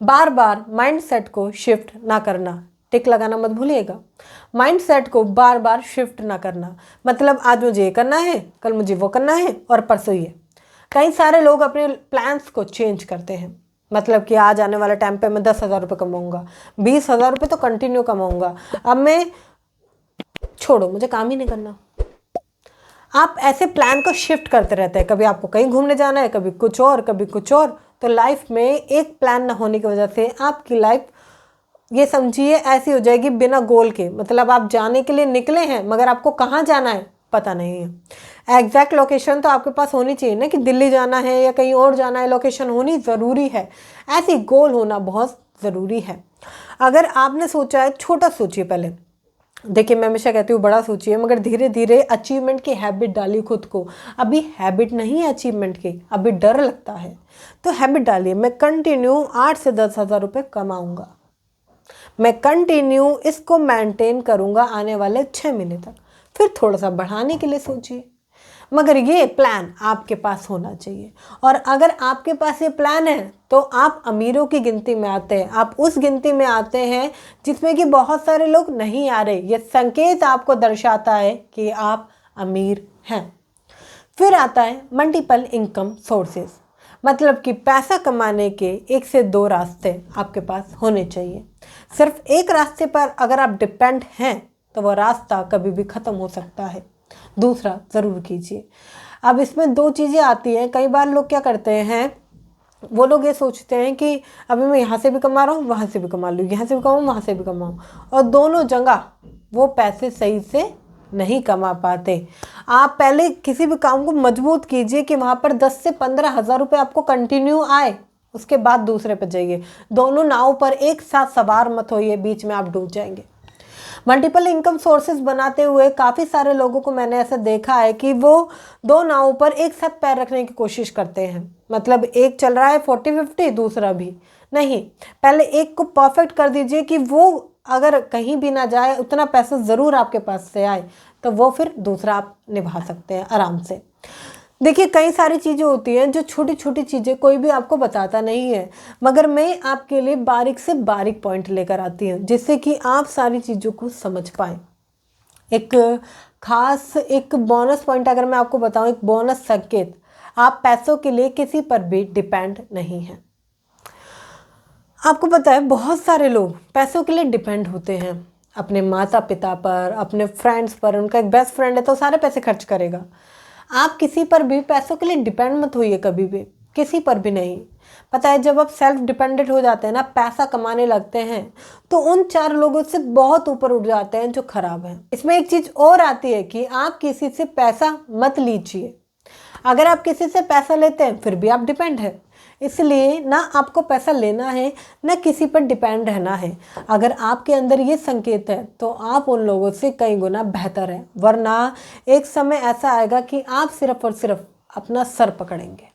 बार बार mindset को shift ना करना, टिक लगाना मत भूलिएगा। माइंडसेट को बार बार शिफ्ट ना करना, मतलब आज मुझे ये करना है, कल मुझे वो करना है और परसों ये। कई सारे लोग अपने प्लान्स को चेंज करते हैं, मतलब कि आज आने वाले टाइम पे मैं 10,000 रुपये कमाऊँगा, 20,000 रुपये तो कंटिन्यू कमाऊँगा, अब मैं छोड़ो मुझे काम ही नहीं करना। आप ऐसे प्लान को शिफ्ट करते रहते हैं, कभी आपको कहीं घूमने जाना है, कभी कुछ और, कभी कुछ और। तो लाइफ में एक प्लान ना होने की वजह से आपकी लाइफ ये समझिए ऐसी हो जाएगी बिना गोल के, मतलब आप जाने के लिए निकले हैं मगर आपको कहाँ जाना है पता नहीं है। एग्जैक्ट लोकेशन तो आपके पास होनी चाहिए ना, कि दिल्ली जाना है या कहीं और जाना है, लोकेशन होनी ज़रूरी है। ऐसी गोल होना बहुत ज़रूरी है। अगर आपने सोचा है, छोटा सोचिए पहले। देखिए मैं हमेशा कहती हूँ बड़ा सोचिए, मगर धीरे धीरे अचीवमेंट की हैबिट डालिए खुद को। अभी हैबिट नहीं है अचीवमेंट की, अभी डर लगता है, तो हैबिट डालिए। मैं कंटिन्यू 8 से 10,000 रुपये कमाऊँगा, मैं कंटिन्यू इसको मेंटेन करूँगा आने वाले 6 महीने तक। फिर थोड़ा सा बढ़ाने के लिए सोचिए, मगर ये प्लान आपके पास होना चाहिए। और अगर आपके पास ये प्लान है तो आप अमीरों की गिनती में आते हैं, आप उस गिनती में आते हैं जिसमें कि बहुत सारे लोग नहीं आ रहे। ये संकेत आपको दर्शाता है कि आप अमीर हैं। फिर आता है मल्टीपल इनकम सोर्सेस, मतलब कि पैसा कमाने के 1 से 2 रास्ते आपके पास होने चाहिए। सिर्फ एक रास्ते पर अगर आप डिपेंड हैं तो वह रास्ता कभी भी ख़त्म हो सकता है, दूसरा ज़रूर कीजिए। अब इसमें 2 चीज़ें आती हैं। कई बार लोग क्या करते हैं, वो लोग ये सोचते हैं कि अभी मैं यहाँ से भी कमा रहा हूँ, वहाँ से भी कमा लूँ, यहाँ से भी कमाऊँ, वहाँ से भी कमाऊँ, और दोनों जगह वो पैसे सही से नहीं कमा पाते। आप पहले किसी भी काम को मजबूत कीजिए कि वहाँ पर 10 से 15,000 रुपये आपको कंटिन्यू आए, उसके बाद दूसरे पर जाइए। दोनों नाव पर एक साथ सवार मत होइए, बीच में आप डूब जाएंगे। मल्टीपल इनकम सोर्सेज बनाते हुए काफ़ी सारे लोगों को मैंने ऐसा देखा है कि वो 2 नावों पर एक साथ पैर रखने की कोशिश करते हैं, मतलब एक चल रहा है 40-50, दूसरा भी नहीं। पहले एक को परफेक्ट कर दीजिए कि वो अगर कहीं भी ना जाए, उतना पैसा ज़रूर आपके पास से आए, तो वो फिर दूसरा आप निभा सकते हैं आराम से। देखिए कई सारी चीज़ें होती हैं, जो छोटी छोटी चीज़ें कोई भी आपको बताता नहीं है, मगर मैं आपके लिए बारीक से बारीक पॉइंट लेकर आती हूँ, जिससे कि आप सारी चीज़ों को समझ पाएँ। एक खास एक बोनस पॉइंट अगर मैं आपको बताऊँ, एक बोनस संकेत, आप पैसों के लिए किसी पर भी डिपेंड नहीं हैं। आपको पता है बहुत सारे लोग पैसों के लिए डिपेंड होते हैं, अपने माता पिता पर, अपने फ्रेंड्स पर। उनका एक बेस्ट फ्रेंड है तो सारे पैसे खर्च करेगा। आप किसी पर भी पैसों के लिए डिपेंड मत होइए, कभी भी किसी पर भी नहीं। पता है जब आप सेल्फ डिपेंडेंट हो जाते हैं ना, पैसा कमाने लगते हैं, तो उन 4 लोगों से बहुत ऊपर उठ जाते हैं जो खराब हैं। इसमें एक चीज़ और आती है कि आप किसी से पैसा मत लीजिए। अगर आप किसी से पैसा लेते हैं फिर भी आप डिपेंड है, इसलिए ना आपको पैसा लेना है ना किसी पर डिपेंड रहना है। अगर आपके अंदर ये संकेत है तो आप उन लोगों से कई गुना बेहतर है, वरना एक समय ऐसा आएगा कि आप सिर्फ और सिर्फ अपना सर पकड़ेंगे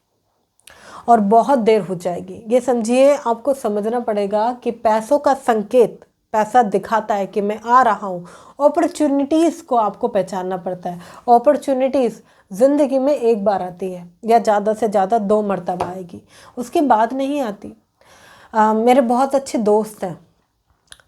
और बहुत देर हो जाएगी। ये समझिए, आपको समझना पड़ेगा कि पैसों का संकेत, पैसा दिखाता है कि मैं आ रहा हूँ। अपॉर्चुनिटीज़ को आपको पहचानना पड़ता है। अपॉर्चुनिटीज़ ज़िंदगी में एक बार आती है या ज़्यादा से ज़्यादा 2 मरतबा आएगी, उसके बाद नहीं आती। मेरे बहुत अच्छे दोस्त हैं,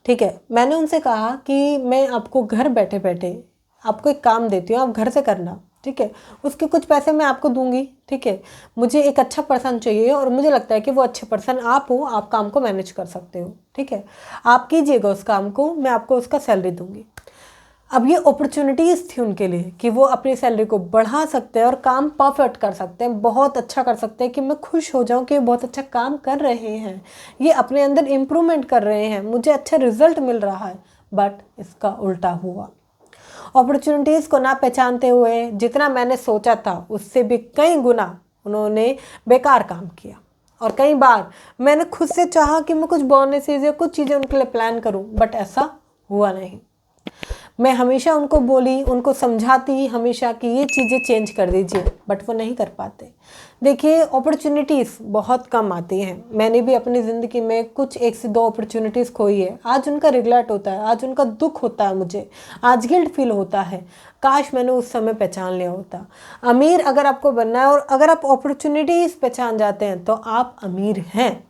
ठीक है, मैंने उनसे कहा कि मैं आपको घर बैठे बैठे आपको एक काम देती हूँ, आप घर से करना, ठीक है, उसके कुछ पैसे मैं आपको दूंगी, ठीक है। मुझे एक अच्छा पर्सन चाहिए और मुझे लगता है कि वो अच्छे पर्सन आप हो, आप काम को मैनेज कर सकते हो, ठीक है, आप कीजिएगा उस काम को, मैं आपको उसका सैलरी दूंगी। अब ये अपॉर्चुनिटीज़ थी उनके लिए कि वो अपनी सैलरी को बढ़ा सकते हैं और काम परफेक्ट कर सकते हैं, बहुत अच्छा कर सकते हैं, कि मैं खुश हो जाऊं कि बहुत अच्छा काम कर रहे हैं, ये अपने अंदर इम्प्रूवमेंट कर रहे हैं, मुझे अच्छा रिजल्ट मिल रहा है। बट इसका उल्टा हुआ। अपॉर्चुनिटीज़ को ना पहचानते हुए जितना मैंने सोचा था उससे भी कई गुना उन्होंने बेकार काम किया। और कई बार मैंने खुद से चाहा कि मैं कुछ बोनसेस या कुछ चीज़ें उनके लिए प्लान करूं, बट ऐसा हुआ नहीं। मैं हमेशा उनको बोली, उनको समझाती हमेशा कि ये चीज़ें चेंज कर दीजिए, बट वो नहीं कर पाते। देखिए अपॉर्चुनिटीज़ बहुत कम आती हैं। मैंने भी अपनी ज़िंदगी में कुछ 1 से 2 अपॉर्चुनिटीज़ खोई है। आज उनका रिग्रेट होता है, आज उनका दुख होता है, मुझे आज गिल्ट फील होता है, काश मैंने उस समय पहचान लिया होता। अमीर अगर आपको बनना है और अगर आप अपॉर्चुनिटीज़ पहचान जाते हैं तो आप अमीर हैं।